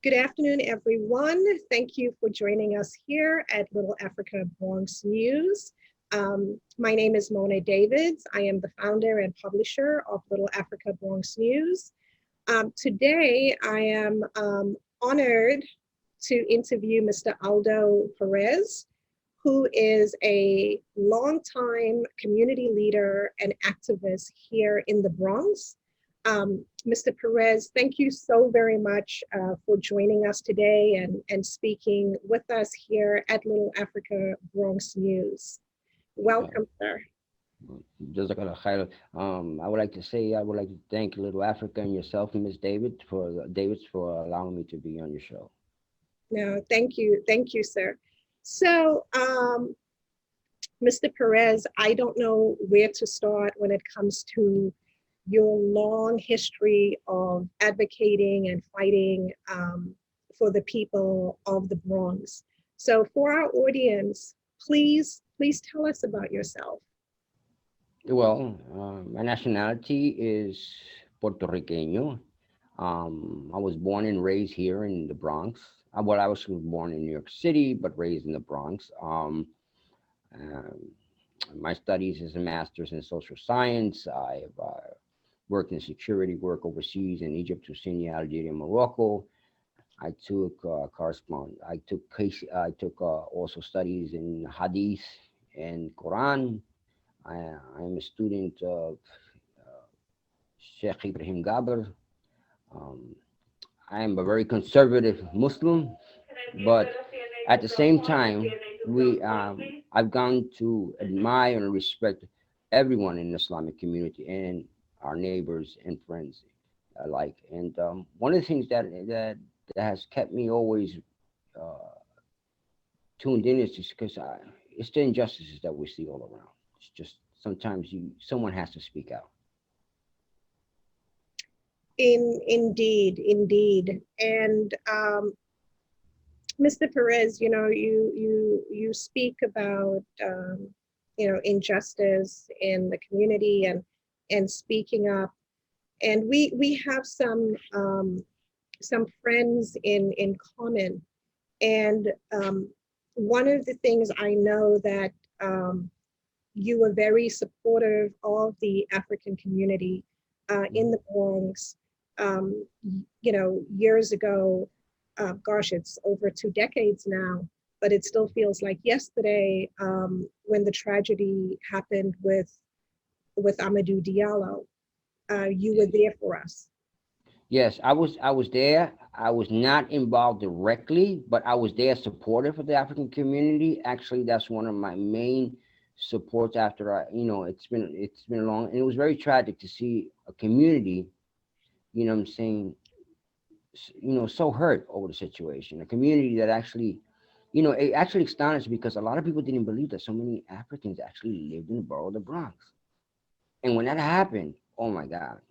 Good afternoon, everyone. Thank you for joining us here at LittleAfrica BronxNews. My name is Mona Davids. I am the founder and publisher of LittleAfrica BronxNews. Today, I am honored to interview Mr. Aldo Perez, who is a longtime community leader and activist here in the Bronx. Mr. Perez, thank you so very much for joining us today and speaking with us here at LittleAfrica BronxNews. Welcome, sir. I would like to thank Little Africa and yourself and Ms. Davids for allowing me to be on your show. No, thank you, sir. So, Mr. Perez, I don't know where to start when it comes to your long history of advocating and fighting for the people of the Bronx. So for our audience, please tell us about yourself. Well, my nationality is Puerto Riqueño. I was born and raised here in the Bronx. I was born in New York City, but raised in the Bronx. My studies is a master's in social science. I've worked in security work overseas in Egypt, Tunisia, Algeria, Morocco. I took also studies in Hadith and Quran. I'm a student of Sheikh Ibrahim Gabr. Um, I am a very conservative Muslim, but at the same time, I've gone to admire and respect everyone in the Islamic community and our neighbors and friends alike. And one of the things that has kept me always uh, tuned in is just because it's the injustices that we see all around. It's just sometimes someone has to speak out. Indeed. And Mr. Perez, you speak about injustice in the community and speaking up. And we have some friends in common. And one of the things I know that you were very supportive of the African community in the Bronx. Years ago, gosh, it's over 2 decades now, but it still feels like yesterday when the tragedy happened with Amadou Diallo. You were there for us. Yes, I was there. I was not involved directly, but I was there supportive for the African community. Actually, that's one of my main supports after it's been long, and it was very tragic to see a community, what I'm saying, so hurt over the situation. A community that actually, it actually astonished because a lot of people didn't believe that so many Africans actually lived in the borough of the Bronx. And when that happened, oh my God.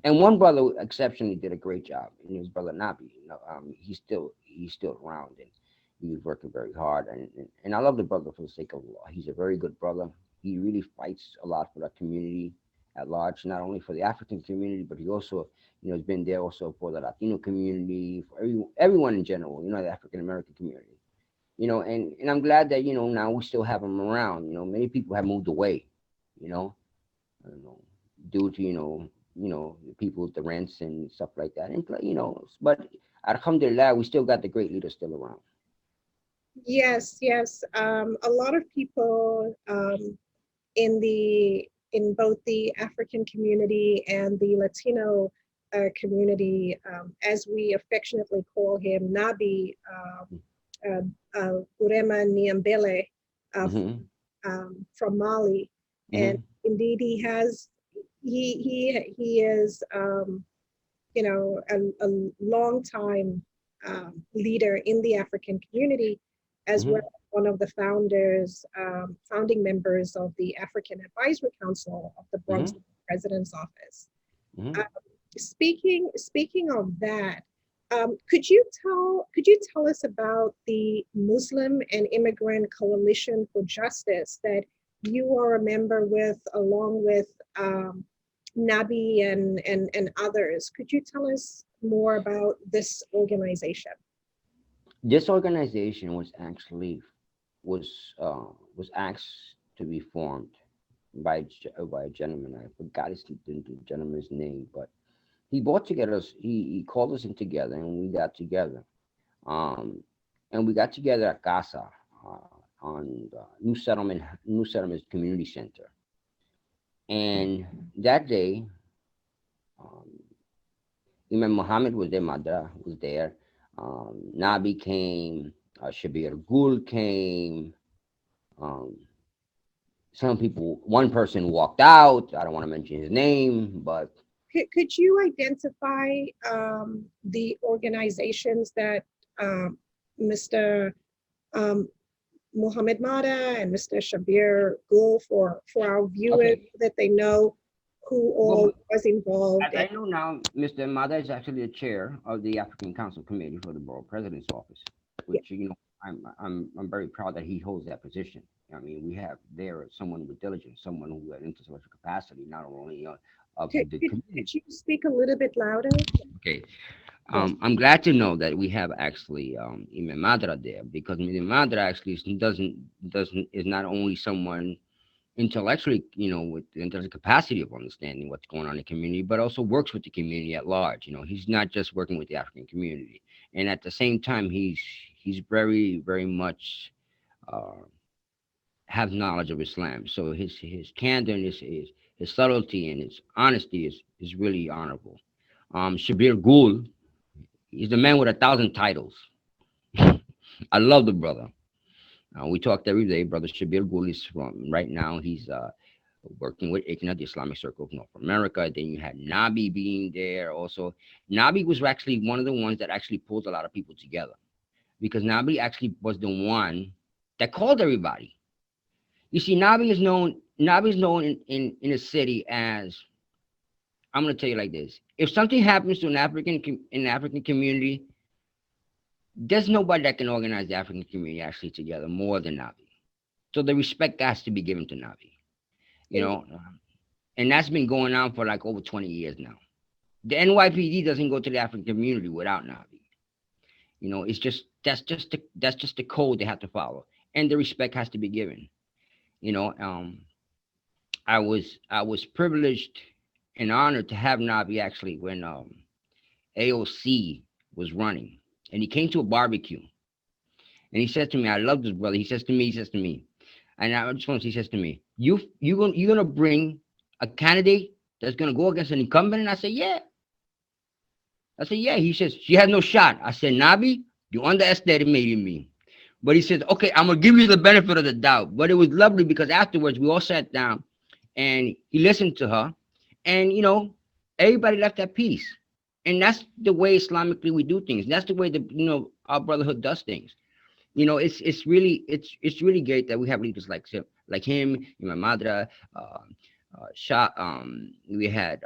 And one brother exceptionally did a great job, and his brother Nabi. He's still around, and he was working very hard. And I love the brother for the sake of law. He's a very good brother. He really fights a lot for the community at large, not only for the African community, but he also, has been there also for the Latino community, for everyone in general. The African American community. And I'm glad that now we still have him around. Many people have moved away. You know, I don't know, due to the people with the rents and stuff like that. And but alhamdulillah, we still got the great leaders still around. Yes. A lot of people in both the African community and the Latino community, as we affectionately call him, Nabi Urema Niambele Hmm. from Mali, and Hmm. indeed he is a long time leader in the African community, as well Hmm. as one of the founding members of the African Advisory Council of the Bronx Hmm. President's Office. Hmm. Uh, speaking of that, could you tell us about the Muslim and Immigrant Coalition for Justice that you are a member with, along with Nabi and others? Could you tell us more about this organization? This organization was asked to be formed by by a gentleman. I forgot the gentleman's name, but he brought together us. He called us in together, and we got together. Um, and we got together at Casa on New Settlement Community Center. And that day, um, Imam Muhammad was there, Madra was there, Nabi came, Shabir Gul came. Um, some people, one person walked out. I don't want to mention his name, but Could you identify the organizations that Mr. Um, Muhammad Mada and Mr. Shabir Gul for our viewers okay. that they know who all Well, was involved? as I know now, Mr. Mada is actually the chair of the African Council Committee for the Borough President's Office, Yeah, which I'm very proud that he holds that position. I mean, we have there someone with diligence, someone who had intellectual capacity, not only of the community. could you speak a little bit louder? Okay, Yes. I'm glad to know that we have actually Imam Madra there, because Imam Madra actually doesn't is not only someone intellectually, with the intellectual capacity of understanding what's going on in the community, but also works with the community at large. He's not just working with the African community, and at the same time, he's very, very much uh, have knowledge of Islam. So his candor and his subtlety and his honesty is really honorable. Shabir Gul, he's the man with 1,000 titles. I love the brother. We talked every day. Brother Shabir Gul is from right now. He's working with ICNA, the Islamic Circle of North America. Then you had Nabi being there also. Nabi was actually one of the ones that actually pulled a lot of people together, because Nabi actually was the one that called everybody. You see, Nabi is known in a city as, I'm gonna tell you like this. If something happens to an African community, there's nobody that can organize the African community actually together more than Nabi. So the respect has to be given to Nabi. You And know, and that's been going on for like over 20 years now. The NYPD doesn't go to the African community without Navi. It's just that's just the code they have to follow, and the respect has to be given. You know, I was privileged and honored to have Navi actually when AOC was running, and he came to a barbecue, and he said to me, "I love this brother." He says to me, and I just want to, he says to me, "You're gonna bring a candidate that's gonna go against an incumbent?" And I said, "Yeah." I said, "Yeah." He says, "She has no shot." I said, "Nabi, you underestimated me." But he says, "Okay, I'm gonna give you the benefit of the doubt." But it was lovely because afterwards we all sat down and he listened to her, and everybody left at peace. And that's the way Islamically we do things. That's the way our brotherhood does things. It's really great that we have leaders like him, Imam Madra, Shah. We had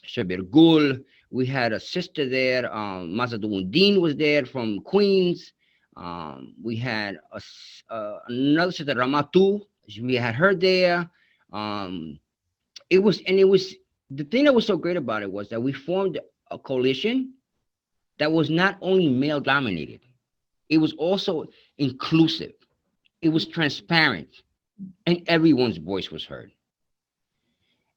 Shabir Gul. We had a sister there. Mazaduddin was there from Queens. We had another sister, Ramatu. We had her there. Um, it was the thing that was so great about it was that we formed a coalition that was not only male dominated, it was also inclusive, it was transparent, and everyone's voice was heard.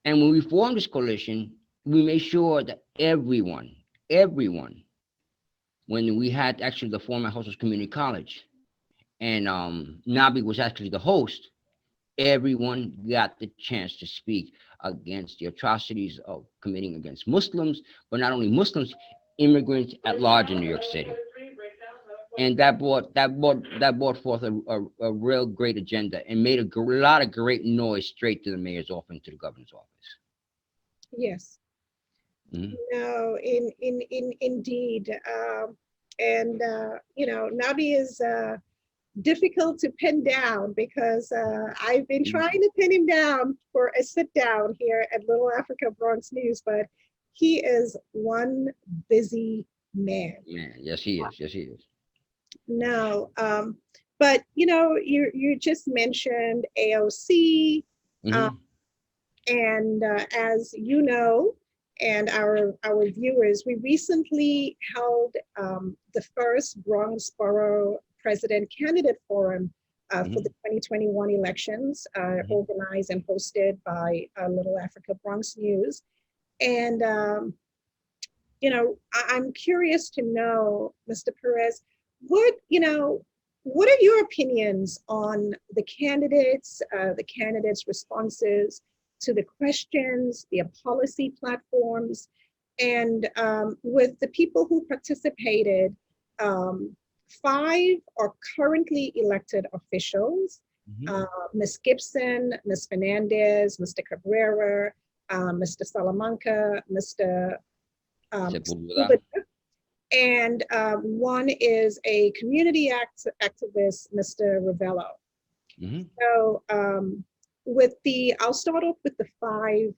And when we formed this coalition, we made sure that everyone, when we had actually the former Hostels Community College, and Nabi was actually the host, everyone got the chance to speak against the atrocities of committing against Muslims, but not only Muslims, immigrants at large in New York City. And that brought forth a real great agenda and made a lot of great noise straight to the mayor's office and to the governor's office. yes, Mhm. no, indeed. And Nabi is difficult to pin down because I've been trying to pin him down for a sit down here at Little Africa Bronx News, but he is one busy man. Yeah, yes he is. Yes he is. No, but you just mentioned AOC, uh, Hmm. and as you know, and our viewers, we recently held the first Bronx Borough President Candidate Forum for the 2021 elections, organized and hosted by Little Africa BronxNews. And, I'm curious to know, Mr. Perez, what are your opinions on the candidates' responses to the questions, their policy platforms, and with the people who participated, 5 are currently elected officials. Ms. Gibson, Ms. Fernandez, Mr. Cabrera, Mr. Salamanca, Mr. Sepulveda. And one is a community activist, Mr. Ravello. So I'll start off with the 5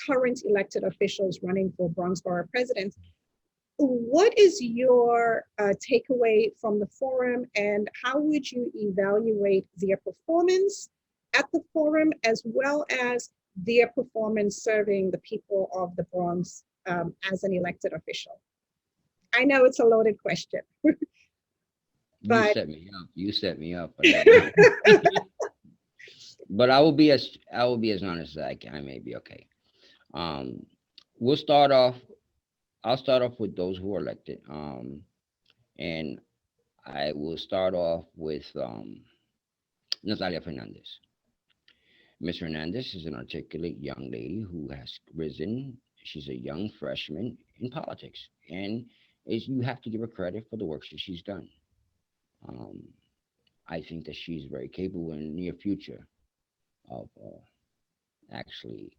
current elected officials running for Bronx Borough President. What is your takeaway from the forum, and how would you evaluate their performance at the forum, as well as their performance serving the people of the Bronx as an elected official? I know it's a loaded question. But you set me up. But I will be as honest as I may be. Okay. We'll start off. I'll start off with those who are elected. And I will start off with Natalia Fernandez. Ms. Hernandez is an articulate young lady who has risen. She's a young freshman in politics, and you have to give her credit for the work that she's done. I think that she's very capable in the near future of actually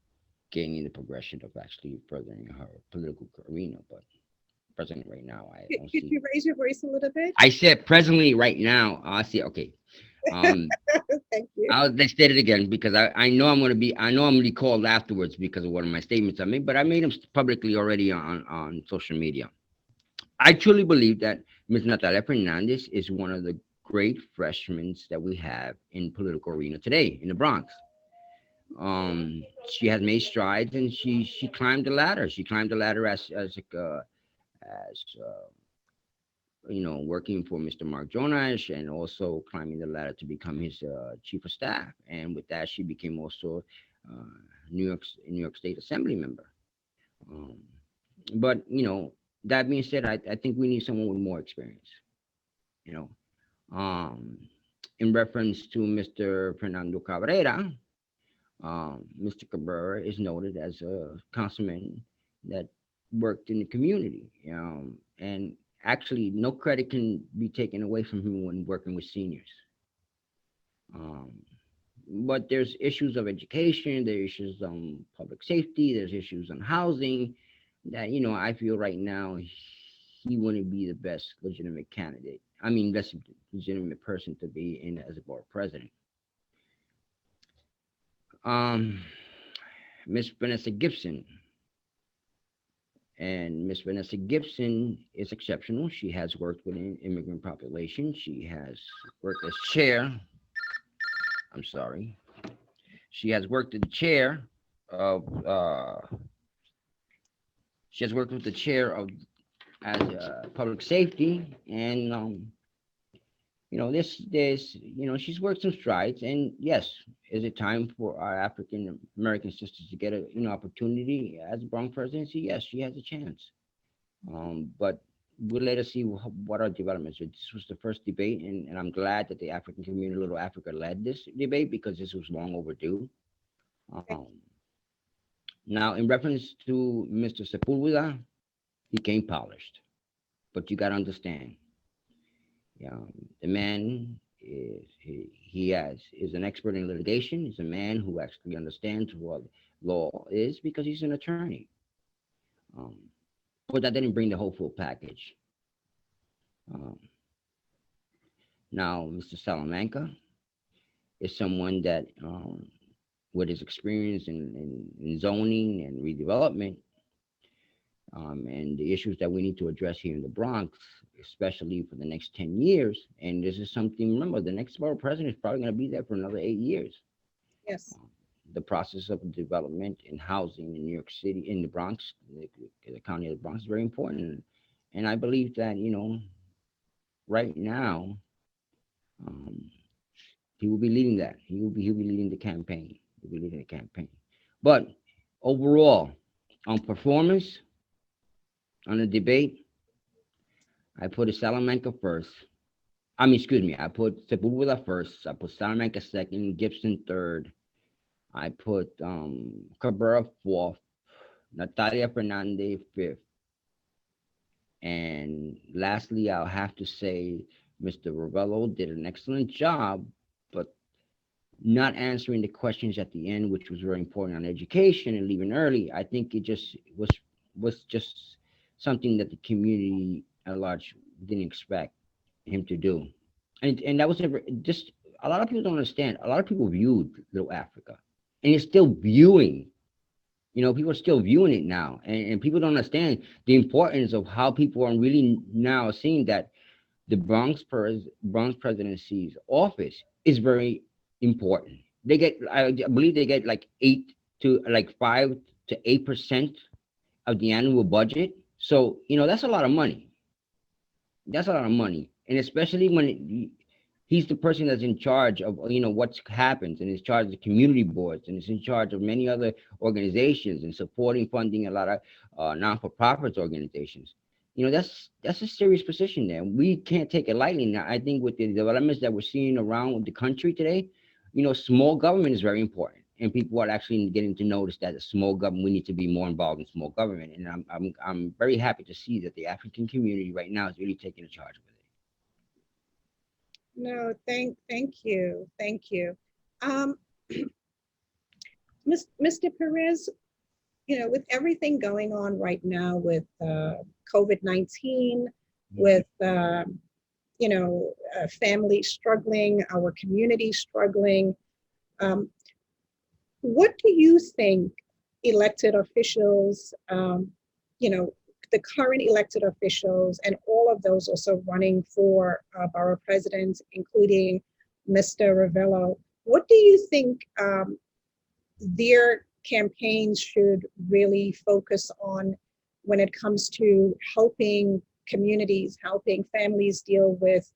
gaining the progression of actually furthering her political arena. But presently, right now, I don't Could see. you raise your voice a little bit? I said presently, right now. I see. Okay. Thank you. Let's state it again, because I know I'm going to be called afterwards because of one of my statements I made, but I made them publicly already on social media. I truly believe that Ms. Natalia Fernandez is one of the great freshmen that we have in political arena today in the Bronx. She has made strides, and she climbed the ladder. She climbed the ladder as working for Mr. Mark Jonas, and also climbing the ladder to become his chief of staff. And with that, she became also New York State Assembly member. But that being said, I think we need someone with more experience. You know, in reference to Mr. Fernando Cabrera, Mr. Cabrera is noted as a councilman that worked in the community, and actually no credit can be taken away from him when working with seniors. But there's issues of education, there's issues on public safety, there's issues on housing that I feel right now he wouldn't be the best legitimate candidate. I mean, best legitimate person to be in as a board president. Miss Vanessa Gibson. And Miss Vanessa Gibson is exceptional. She has worked with an immigrant population. She has worked as chair. I'm sorry. She has worked in the chair of. She has worked with the chair of as public safety, and she's worked some strides. And yes, is it time for our African American sisters to get an opportunity as a Bronx presidency? Yes, she has a chance. But we'll let us see what our developments are. This was the first debate, and I'm glad that the African community, Little Africa, led this debate, because this was long overdue. Now, in reference to Mr. Sepulveda, he came polished, but you got to understand, the man is an expert in litigation. He's a man who actually understands what law is, because he's an attorney. But that didn't bring the whole full package. Now, Mr. Salamanca is someone that, with his experience in zoning and redevelopment, and the issues that we need to address here in the Bronx, especially for the next 10 years. And this is something, remember, the next borough president is probably going to be there for another 8 years. Yes. the process of development and housing in New York City, in the Bronx, the county of the Bronx is very important. And I believe that, right now, um, he will be leading that. He'll be leading the campaign. He'll be leading the campaign. But overall, on performance, on the debate, I put Salamanca first. I mean, excuse me, I put Sepulveda first. I put Salamanca second, Gibson third. I put Cabrera fourth, Natalia Fernandez fifth. And lastly, I'll have to say Mr. Ravello did an excellent job, but not answering the questions at the end, which was very important on education and leaving early. I think it just was just something that the community at large didn't expect him to do. And that was just a lot of people don't understand. A lot of people viewed Little Africa, and it's still viewing. People are still viewing it now, and people don't understand the importance of how people are really now seeing that the Bronx presidency's office is very important. They get, I believe, they get like 5 to 8% of the annual budget. So that's a lot of money. That's a lot of money, and especially when he's the person that's in charge of what happens, and is charge of the community boards, and is in charge of many other organizations and supporting funding a lot of non-for-profit organizations. That's a serious position there. We can't take it lightly. Now, I think with the developments that we're seeing around the country today, small government is very important, and people are actually getting to notice that a small government, we need to be more involved in small government. And I'm very happy to see that the African community right now is really taking charge of it. No, thank you. Thank you. Um, Mr. Perez, with everything going on right now with COVID-19, with families struggling, our community struggling, what do you think elected officials, the current elected officials, and all of those also running for borough presidents, including Mr. Ravello, what do you think their campaigns should really focus on when it comes to helping communities, helping families deal with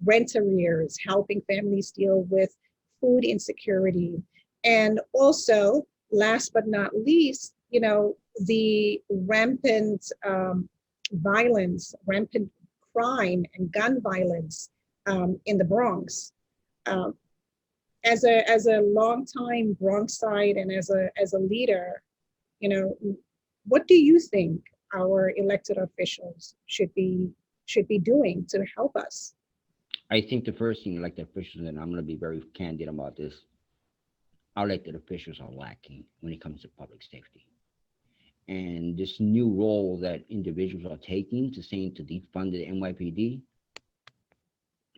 rent arrears, helping families deal with food insecurity, and also, last but not least, the rampant violence, rampant crime and gun violence in the Bronx. As a longtime Bronxite and as a leader, what do you think our elected officials should be doing to help us? I think the first thing elected officials, and I'm going to be very candid about this, our elected officials are lacking when it comes to public safety. And this new role that individuals are taking to saying to defund the NYPD,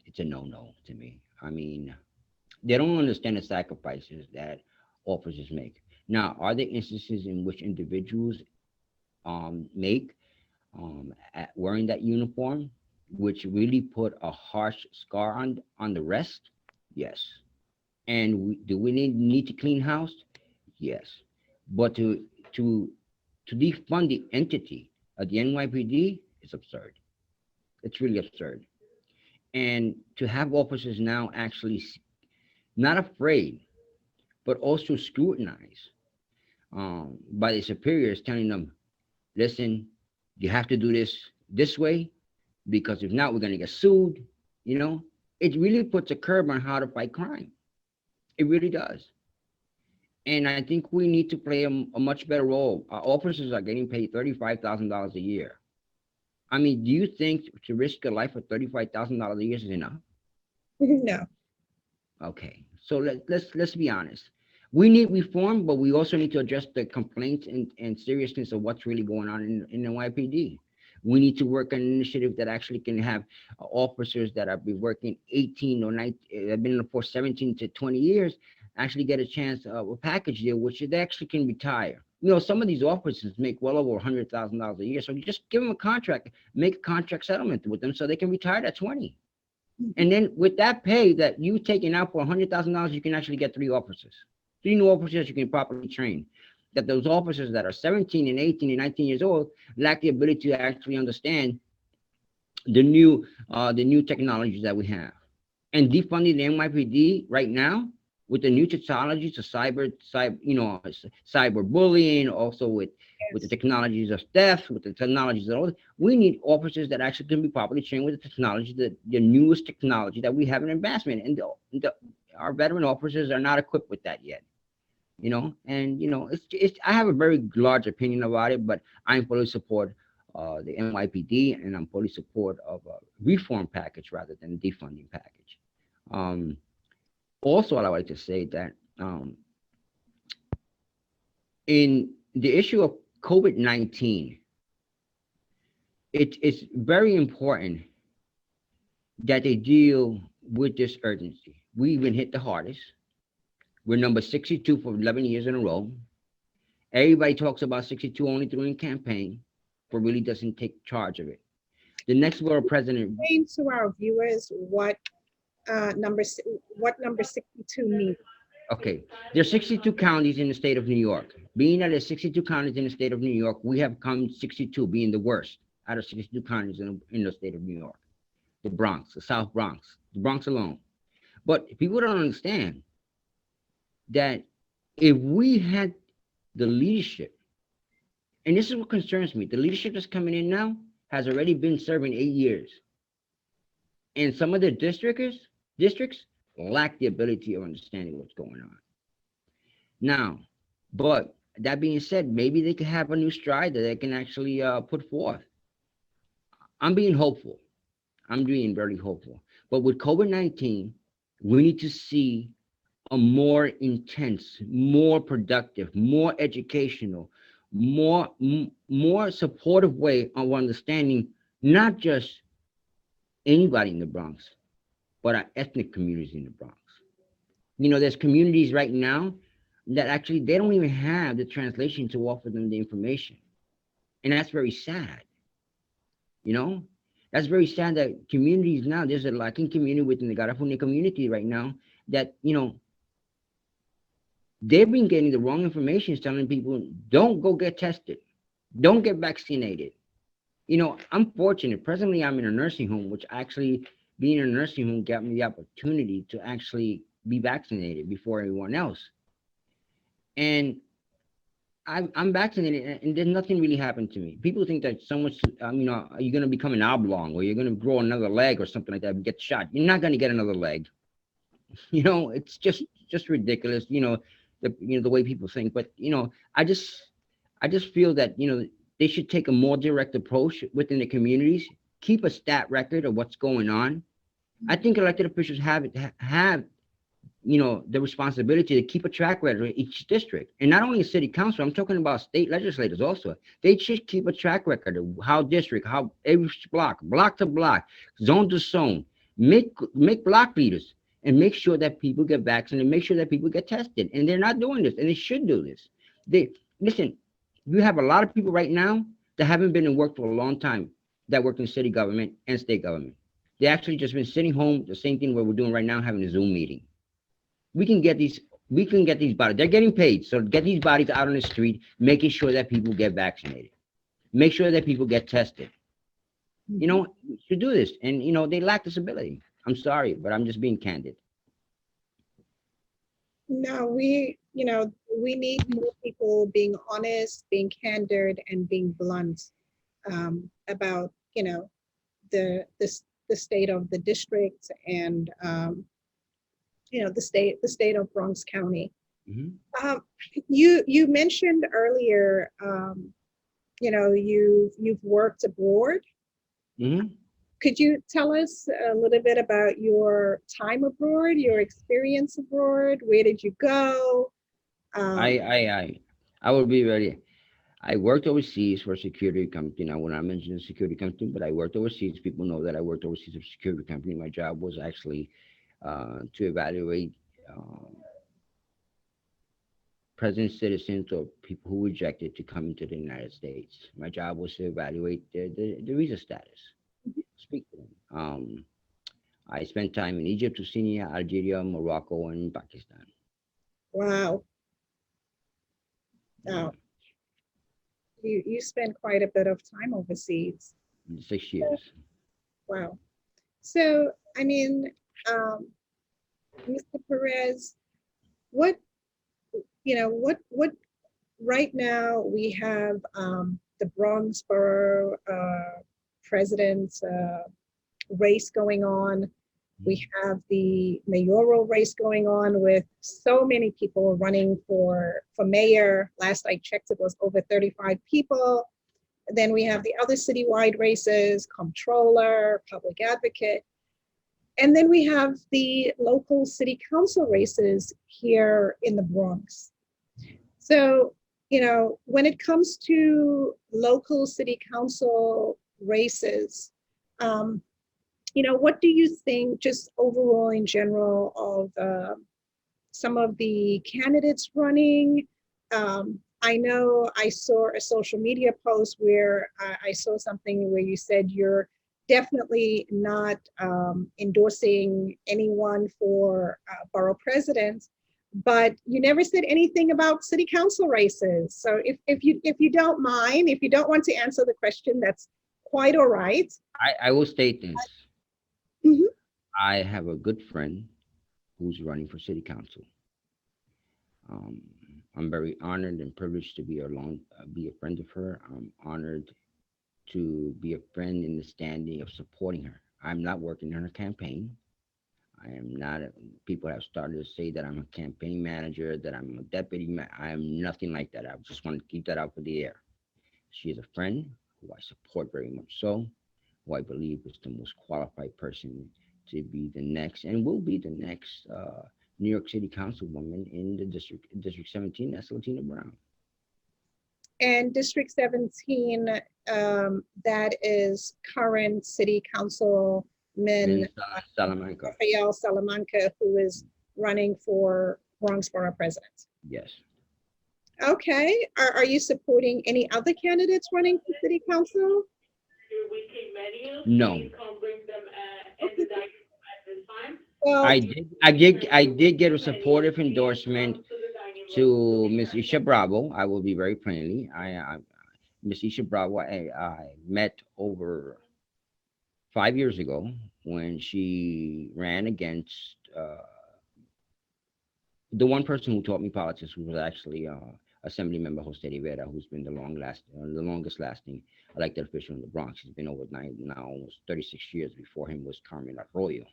it's a no-no to me. I mean, they don't understand the sacrifices that officers make. Now, are there instances in which individuals make at wearing that uniform, which really put a harsh scar on the rest? Yes. And do we need to clean house? Yes. But to defund the entity of the NYPD is absurd. It's really absurd. And to have officers now actually not afraid, but also scrutinized by the superiors, telling them, listen, you have to do this way, because if not, we're going to get sued. It really puts a curb on how to fight crime. It really does. And I think we need to play a much better role. Our officers are getting paid $35,000 a year. I mean, do you think to risk your life for $35,000 a year is enough? No. Okay, so let's be honest. We need reform, but we also need to address the complaints and seriousness of what's really going on in the NYPD. We need to work on an initiative that actually can have officers that have been working 18 or 19, have been in the force 17 to 20 years, actually get a chance of a package deal, which they actually can retire. Some of these officers make well over $100,000 a year. So you just give them a contract, make a contract settlement with them so they can retire at 20. And then with that pay that you taking out for $100,000, you can actually get 3 officers. 3 new officers you can properly train. That those officers that are 17 and 18 and 19 years old lack the ability to actually understand the new technologies that we have. And defunding the NYPD right now with the new technologies of cyber bullying, also with the Yes. technologies of theft, with the technologies of all, we need officers that actually can be properly trained with the technology, the newest technology that we have in advancement. And our veteran officers are not equipped with that yet. And it's I have a very large opinion about it, but I'm fully support the NYPD, and I'm fully support of a reform package rather than a defunding package. Um, Also, I like to say that in the issue of COVID-19, it's very important that they deal with this urgency. We've been hit the hardest. We're number 62 for 11 years in a row. Everybody talks about 62 only during campaign, but really doesn't take charge of it. The next world president, Explain to our viewers what number 62 means. okay, there's 62 counties in the state of New York. Being that there's 62 counties in the state of New York, we have come 62, being the worst out of 62 counties in the state of New York. The Bronx, the South Bronx, the Bronx alone. But people don't understand that if we had the leadership, and this is what concerns me, the leadership that's coming in now has already been serving 8 years. And some of the districts lack the ability of understanding what's going on. Now, but that being said, maybe they could have a new stride that they can actually put forth. I'm being hopeful. I'm being very hopeful. But with COVID-19, we need to see a more intense, more productive, more educational, more supportive way of understanding not just anybody in the Bronx, but our ethnic communities in the Bronx. There's communities right now that actually they don't even have the translation to offer them the information. And that's very sad. You know, that's very sad that communities now, there's a lacking community within the Garifuni community right now that, they've been getting the wrong information, telling people, don't go get tested, don't get vaccinated. I'm fortunate. Presently, I'm in a nursing home, which actually being in a nursing home got me the opportunity to actually be vaccinated before everyone else. And I'm vaccinated, and then nothing really happened to me. People think that so much, you're going to become an oblong, or you're going to grow another leg or something like that and get shot. You're not going to get another leg. It's just ridiculous. The way people think. But I just feel that they should take a more direct approach within the communities. Keep a stat record of what's going on. I think elected officials have the responsibility to keep a track record of each district, and not only a city council. I'm talking about state legislators also. They should keep a track record of how every block to block, zone to zone, make block leaders and make sure that people get vaccinated, make sure that people get tested. And they're not doing this, and they should do this. They listen. You have a lot of people right now that haven't been in work for a long time that work in city government and state government. They actually just been sitting home, the same thing what we're doing right now, having a Zoom meeting. We can get these bodies. They're getting paid. So get these bodies out on the street, making sure that people get vaccinated. Make sure that people get tested. We should do this. And they lack this ability. I'm sorry, but I'm just being candid. No, we need more people being honest, being candid, and being blunt about, the state of the district and, the state of Bronx County. Mhm. You mentioned earlier, you've worked abroad. Mhm. Could you tell us a little bit about your time abroad, your experience abroad? Where did you go? I Um, I I I will be ready. I worked overseas for a security company. Now, when I mention a security company, but I worked overseas. People know that I worked overseas for a security company. My job was actually to evaluate present citizens or people who rejected to come into the United States. My job was to evaluate the visa status, speak to them. I spent time in Egypt, Tunisia, Algeria, Morocco, and Pakistan. Wow. Yeah, Wow. You spend quite a bit of time overseas. 6 years. Wow. So, I mean, um, Mr. Perez, what, what right now we have the Bronx Borough president's race going on. We have the mayoral race going on with so many people running for mayor. Last I checked, it was over 35 people. Then we have the other citywide races, comptroller, public advocate. And then we have the local city council races here in the Bronx. So, when it comes to local city council races, um, what do you think, just overall in general, of some of the candidates running? I know I saw a social media post where I saw something where you said you're definitely not endorsing anyone for borough president, but you never said anything about city council races. So if you don't mind, if you don't want to answer the question, that's quite all right. I will state this. Mhm. I have a good friend who's running for city council. Um, I'm very honored and privileged to be a friend of her. I'm honored to be a friend in the standing of supporting her. I'm not working on her campaign. I am not. People have started to say that I'm a campaign manager, that I'm a I am nothing like that. I just want to keep that out for the air. She is a friend who I support very much so, who I believe is the most qualified person to be the next and will be the next New York City Councilwoman in the District 17. That's Latina Brown. And District 17, that is current city councilman In Salamanca. Rafael Salamanca, who is running for Bronx Borough President. Yes. Okay, are you supporting any other candidates running for city council? No. Okay. Well, I did get a supportive endorsement to Miss Isha Bravo. I will be very plainly. Miss Isha Bravo, I met over 5 years ago when she ran against the one person who taught me politics, who was actually Assembly Member Jose Rivera, who's been the longest lasting elected official in the Bronx. He's been over now almost 36 years. Before him was Carmen Arroyo.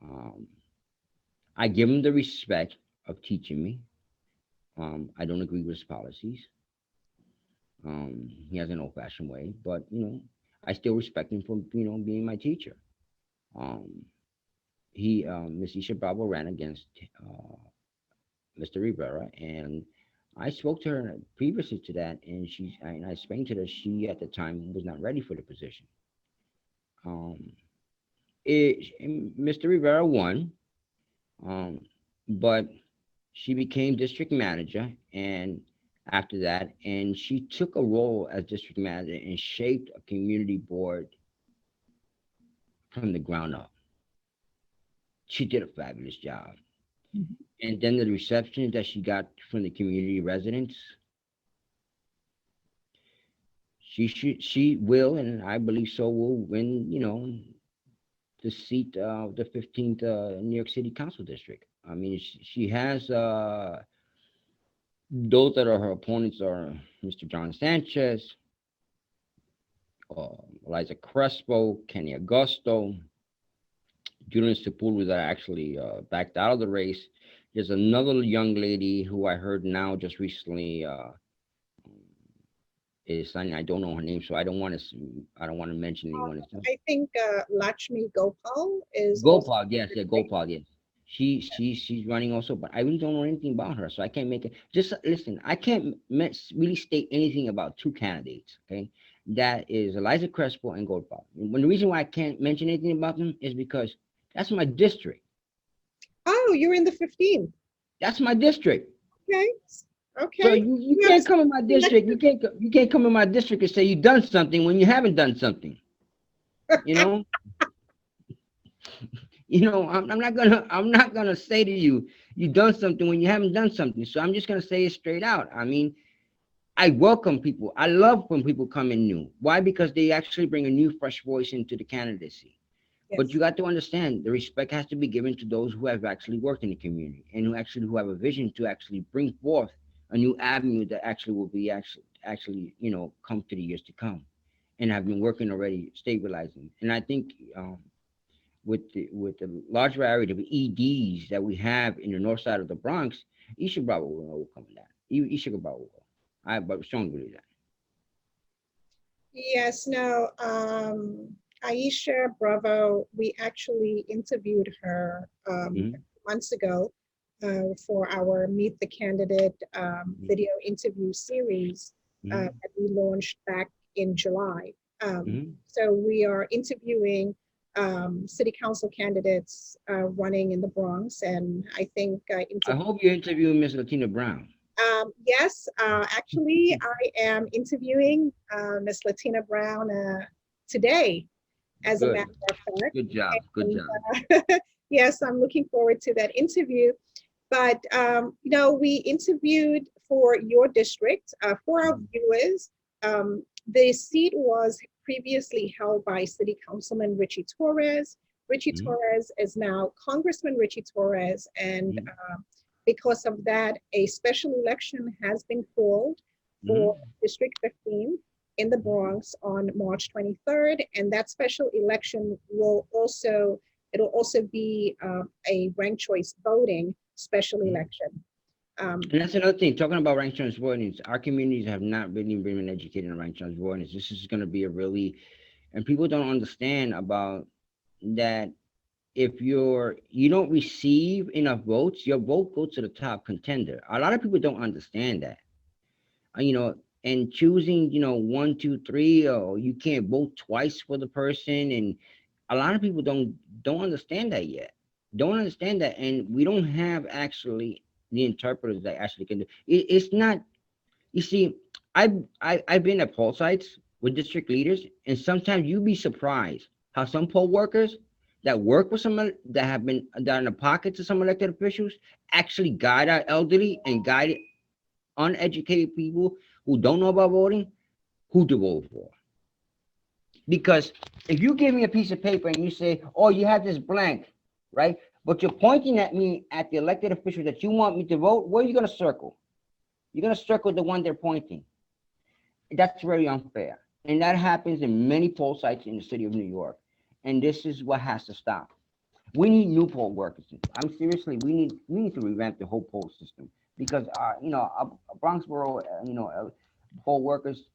Um, I give him the respect of teaching me. I don't agree with his policies. He has an old-fashioned way, but I still respect him for being my teacher. Um, Miss Isha Bravo ran against Mr. Rivera, and I spoke to her previously to that, and I explained to her she at the time was not ready for the position. Um, Mr. Rivera won, um, but she became district manager, and after that, and she took a role as district manager and shaped a community board from the ground up. She did a fabulous job. mhm. And then the reception that she got from the community residents, she will, and I believe so will win, the seat of the 15th New York City Council District. I mean, she has those that are her opponents are Mr. John Sanchez, Eliza Crespo, Kenny Augusto, Julian Sepulveda that actually backed out of the race. There's another young lady who I heard now just recently is I don't know her name, so I don't want to mention anyone. I think Lakshmi Gopal is also. Gopal, yes, yeah, Gopal, yes. She's running also, but I really don't know anything about her, so I can't make it. Just listen, I can't really state anything about two candidates. Okay, that is Eliza Crespo and Gopal. When the reason why I can't mention anything about them is because that's my district. Oh, you're in the 15. That's my district. Okay. So Okay. you You have can't come in my district. You can't come in my district and say you've done something when you haven't done something. You know. I'm not gonna say to you, you done something when you haven't done something. So I'm just gonna say it straight out. I mean, I welcome people. I love when people come in new. Why? Because they actually bring a new, fresh voice into the candidacy. But you Yes. got to understand the respect has to be given to those who have actually worked in the community and who have a vision to actually bring forth a new avenue that actually will be actually come to the years to come, and have been working already stabilizing. And I think with the large variety of EDs that we have in the north side of the Bronx, you should probably will come that. You should probably will. I but strongly believe that. Yes, no, Aisha Bravo, we actually interviewed her Mm-hmm. months ago for our Meet the Candidate Mm-hmm. video interview series Mm-hmm. that we launched back in July. Mm-hmm. So we are interviewing city council candidates running in the Bronx, and I think I hope you interview Miss Latina Brown. yes, actually, I am interviewing Miss Latina Brown today, as a matter Good. of fact. Good job. Good And job. yes, I'm looking forward to that interview. But we interviewed for your district. For our Mhm. viewers, the seat was previously held by City Councilman Richie Torres. Richie Mhm. Torres is now Congressman Richie Torres, and Mhm. because of that, a special election has been called for Mhm. District 15 in the Mhm. Bronx on March 23rd, and that special election it'll also be a ranked choice voting special Mhm. election. Um, And that's another thing. Talking about ranked choice voting, our communities have not really been educated in ranked choice voting. This is going to be a really, and people don't understand about that. If you don't receive enough votes, your vote goes to the top contender. A lot of people don't understand that. And choosing, one, two, three, or you can't vote twice for the person, and a lot of people don't understand that yet. Don't understand that, and we don't have actually the interpreters that actually can do it. It's not. You see, I've been at poll sites with district leaders, and sometimes you'd be surprised how some poll workers that work with some that have been that are in the pockets of some elected officials actually guide our elderly and guide uneducated people who don't know about voting who to vote for. Because if you give me a piece of paper and you say, "Oh, you have this blank," right? But you're pointing at me at the elected official that you want me to vote, where are you going to circle? You're going to circle the one they're pointing. That's very unfair. And that happens in many poll sites in the city of New York. And this is what has to stop. We need new poll workers. I'm seriously, we need to revamp the whole poll system because Bronxboro, poll workers,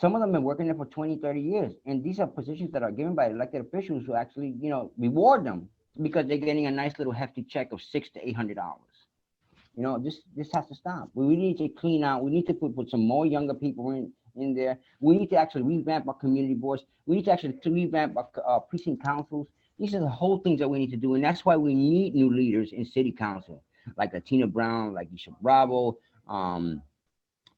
some of them have been working there for 20, 30 years. And these are positions that are given by elected officials who actually, reward them because they're getting a nice little hefty check of $600 to $800. This has to stop. We need to clean out. We need to put some more younger people in there. We need to actually revamp our community boards. We need to actually revamp our precinct councils. These are the whole things that we need to do, and that's why we need new leaders in city council, like Tina Brown, like Isha Bravo. Um,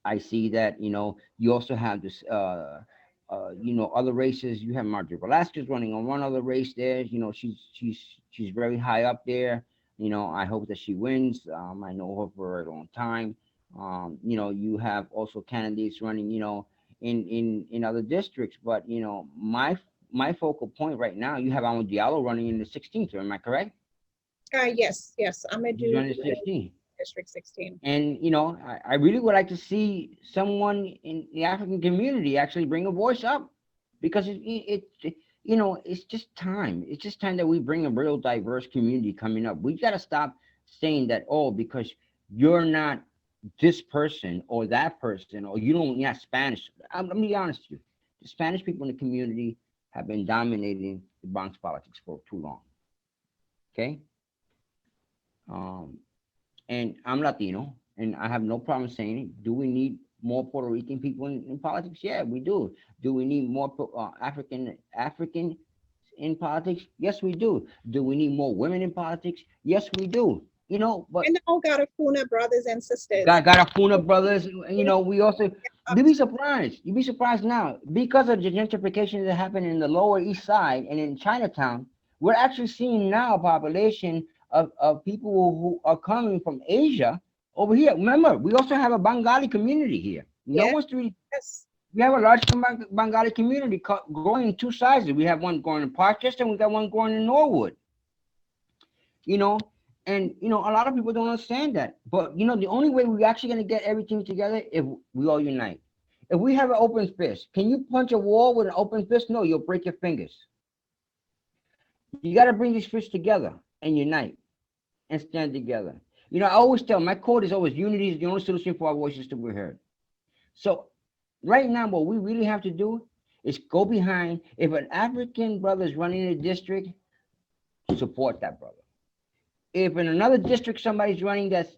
I see that you also have this other races. You have Marjorie Velasquez running on one other race there. She's very high up there. I hope that she wins. I know her for a long time. You have also candidates running in other districts, but my focal point right now, you have Amadou Diallo running in the 16th. Am I correct? yes, I'm gonna He's do running 16. District 16. And I really would like to see someone in the African community actually bring a voice up, because it's just time. It's just time that we bring a real diverse community coming up. We got to stop saying that, oh, because you're not this person or that person, or you're not Spanish. Let me be honest with you. The Spanish people in the community have been dominating the Bronx politics for too long. Okay. Um, and I'm Latino, and I have no problem saying it. Do we need more Puerto Rican people in politics? Yeah, we do. Do we need more African in politics? Yes, we do. Do we need more women in politics? Yes, we do. But And all Garifuna brothers and sisters. got Afuna brothers. We also you'd be surprised. You'd be surprised now because of the gentrification that happened in the Lower East Side and in Chinatown. We're actually seeing now a population of people who are coming from Asia over here. Remember, we also have a Bengali community here. No Yeah. one's really, Yes. we have a large Bengali community growing in two sizes. We have one growing in Parkchester and we got one growing in Norwood. You know, and a lot of people don't understand that. But the only way we're actually going to get everything together if we all unite. If we have an open fist, can you punch a wall with an open fist? No, you'll break your fingers. You got to bring these fists together and unite and stand together. I always tell my quote is always unity is the only solution for our voices to be heard. So right now, what we really have to do is go behind. If an African brother is running a district, support that brother. If in another district somebody's running that's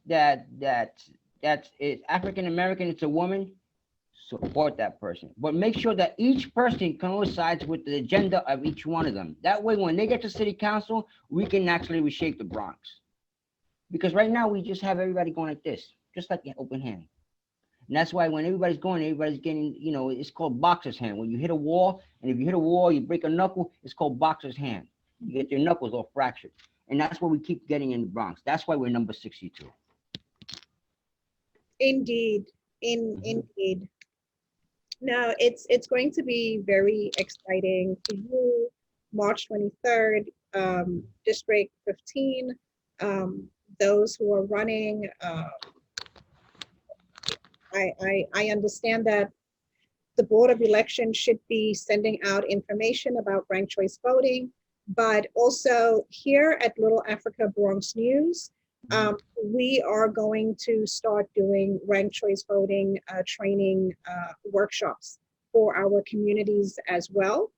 African American, it's a woman, support that person. But make sure that each person coincides with the agenda of each one of them. That way, when they get to city council, we can actually reshape the Bronx. Because right now we just have everybody going like this, just like an open hand. And that's why when everybody's going, everybody's getting, it's called boxer's hand. When you hit a wall, and if you hit a wall, you break a knuckle, it's called boxer's hand. You get your knuckles all fractured. And that's what we keep getting in the Bronx. That's why we're number 62. Indeed. Indeed. No, it's going to be very exciting for you. March 23rd, District 15. Those who are running, I understand that the Board of Elections should be sending out information about ranked choice voting, but also here at Little Africa Bronx News, we are going to start doing ranked choice voting training workshops for our communities as well.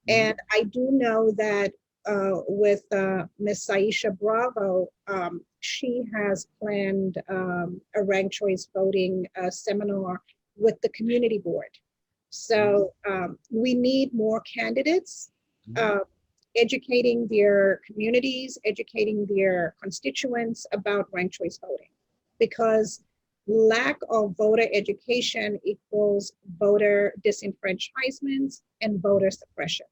And I do know that with Ms. Saisha Bravo, she has planned a ranked choice voting seminar with the community board. So we need more candidates educating their communities, educating their constituents about ranked choice voting, because lack of voter education equals voter disenfranchisement and voter suppression.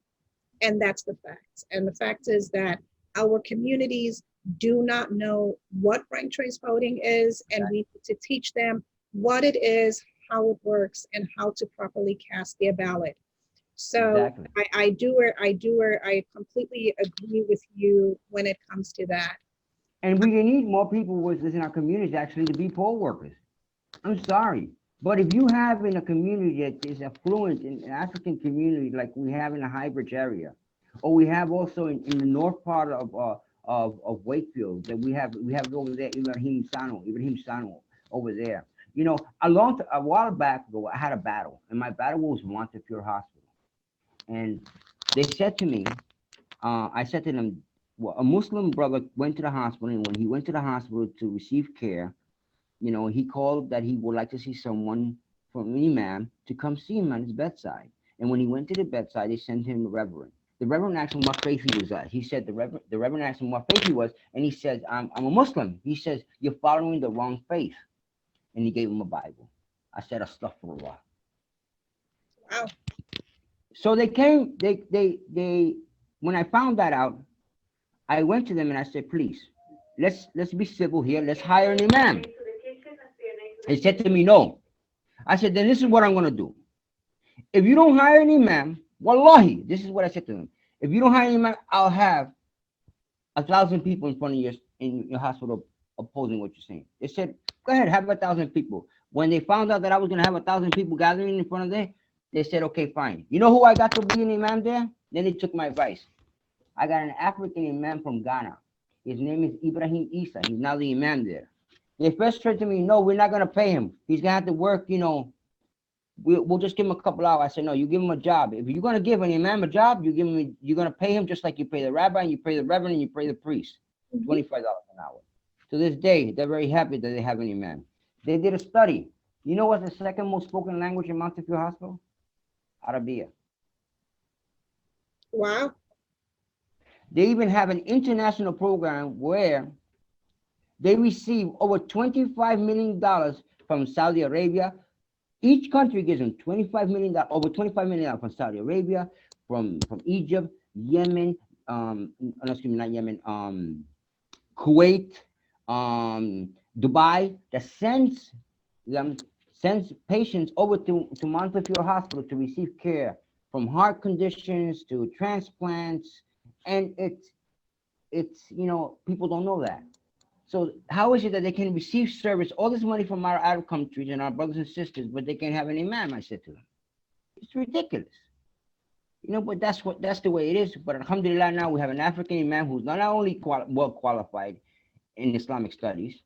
And that's the fact. And the fact is that our communities do not know what ranked choice voting is, and we need to teach them what it is, how it works, and how to properly cast their ballot. So I completely agree with you when it comes to that. And we need more people with this in our communities actually to be poll workers. I'm sorry, but if you have in a community that is affluent in an African community like we have in the Highbridge area, or we have also in the north part of Wakefield, that we have over there Ibrahim Sano over there. A while back ago, I had a battle, and my battle was Montefiore Hospital. And they said to me, I said to them, well, a Muslim brother went to the hospital, and when he went to the hospital to receive care, he called that he would like to see someone from an imam to come see him at his bedside. And when he went to the bedside, they sent him a reverend. The reverend asked him what faith he was at. He said the reverend asked him what faith he was, and he says, I'm a Muslim. He says, you're following the wrong faith. And he gave him a Bible. I said, astaghfirullah. Wow. So they came, they when I found that out, I went to them and I said, please, let's be civil here. Let's hire an imam. They said to me, no. I said, then this is what I'm going to do. If you don't hire an imam, wallahi, this is what I said to them. If you don't hire an imam, I'll have 1,000 people in front of in your hospital opposing what you're saying. They said, go ahead, have 1,000 people. When they found out that I was going to have 1,000 people gathering in front of them, they said, okay, fine. You know who I got to be an imam there? Then they took my advice. I got an African imam from Ghana. His name is Ibrahim Isa. He's now the imam there. They first said to me, no, we're not going to pay him. He's going to have to work, we'll just give him a couple hours. I said, no, you give him a job. If you're going to give an imam a job, you're going to pay him just like you pay the rabbi, and you pay the reverend, and you pay the priest, $25 an hour. To this day, they're very happy that they have an imam. They did a study. You know what's the second most spoken language in Montefiore Hospital? Arabia. Wow. They even have an international program where they receive over $25 million from Saudi Arabia. Each country gives them $25 million, over $25 million from Saudi Arabia, from Egypt, Yemen, no, excuse me, not Yemen, Kuwait, Dubai, that sends patients over to Montefiore Hospital to receive care, from heart conditions to transplants, and it's people don't know that. So how is it that they can receive service, all this money from our Arab countries and our brothers and sisters, but they can't have an imam? I said to them, it's ridiculous. But that's the way it is. But alhamdulillah, now we have an African imam who's not only well qualified in Islamic studies,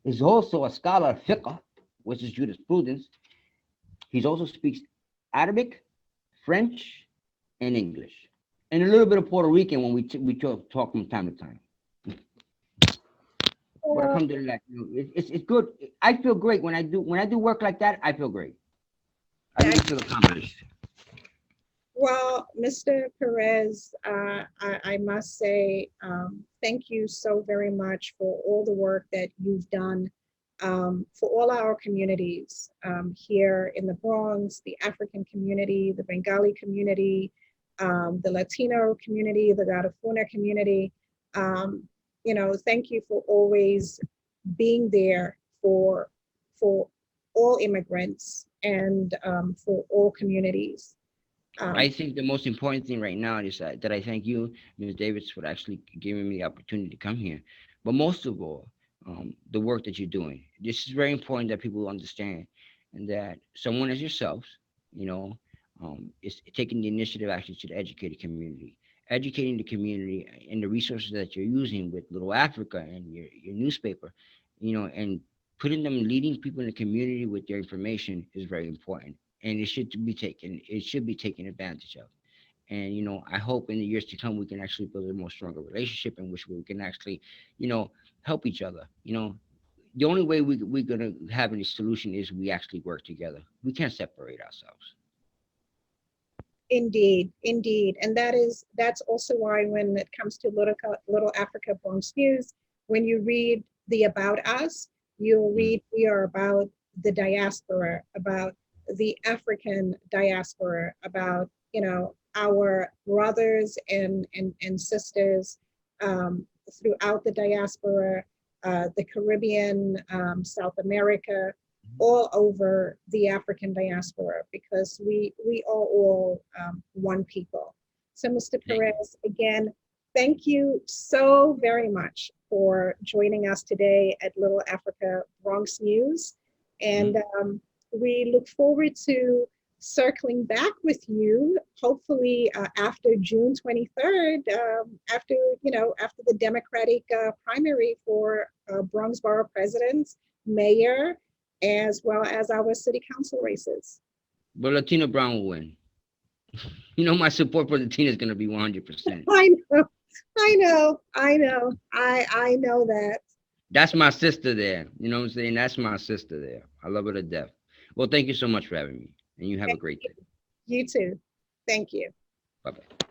is also a scholar of fiqh, which is jurisprudence. He also speaks Arabic, French, and English, and a little bit of Puerto Rican when we talk from time to time. But alhamdulillah, it's good. I feel great when I do work like that. I feel great. I really feel accomplished. Well, Mr. Perez, I must say thank you so very much for all the work that you've done for all our communities here in the Bronx, the African community, the Bengali community, the Latino community, the Garifuna community. Thank you for always being there for all immigrants and for all communities. I think the most important thing right now is that I thank you, Ms. Davis, for actually giving me the opportunity to come here. But most of all, the work that you're doing. This is very important that people understand, and that someone as yourself, is taking the initiative actually to educate the community, educating the community and the resources that you're using with Little Africa and your newspaper, and putting them, leading people in the community with their information is very important. And it should be taken advantage of. And I hope in the years to come we can actually build a more stronger relationship in which we can actually, help each other. The only way we're gonna have any solution is we actually work together. We can't separate ourselves. Indeed. And that's also why when it comes to Little Africa Bronx News, when you read the About Us, you'll read we are about the diaspora, about the African diaspora, about our brothers and sisters throughout the diaspora, the Caribbean, South America, all over the African diaspora, because we are all one people. So Mr. Perez, again, thank you so very much for joining us today at Little Africa Bronx News. And we look forward to circling back with you, hopefully after June 23rd, after the Democratic primary for Bronx Borough President, Mayor, as well as our City Council races. But Latino Brown will win. My support for Latina is going to be 100%. I know that. That's my sister there. You know what I'm saying? That's my sister there. I love her to death. Well, thank you so much for having me. And you have a great day. You too. Thank you. Bye-bye.